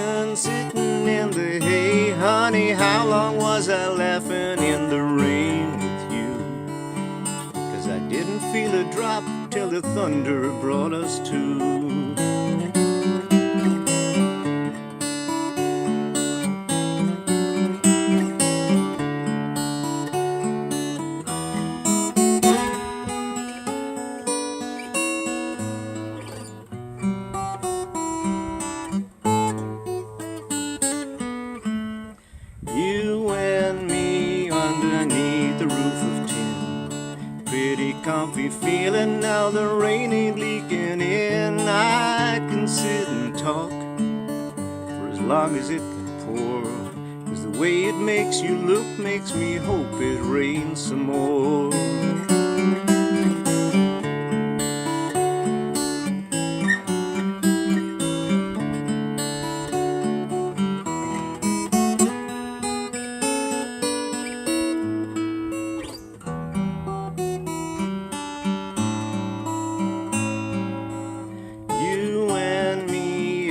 chicken sitting in the hay. Honey, how long was I laughing in the rain with you? 'Cause I didn't feel a drop till the thunder brought us to. You and me underneath the roof of tin, pretty comfy feeling now the rain ain't leaking in. I can sit and talk for as long as it can pour, 'cause the way it makes you look makes me hope it rains some more.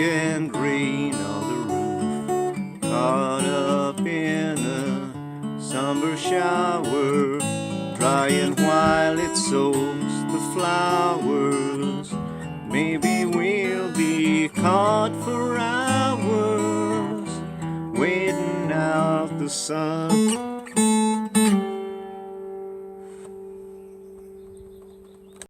And rain on the roof, caught up in a summer shower, drying while it soaks the flowers. Maybe we'll be caught for hours, waiting out the sun.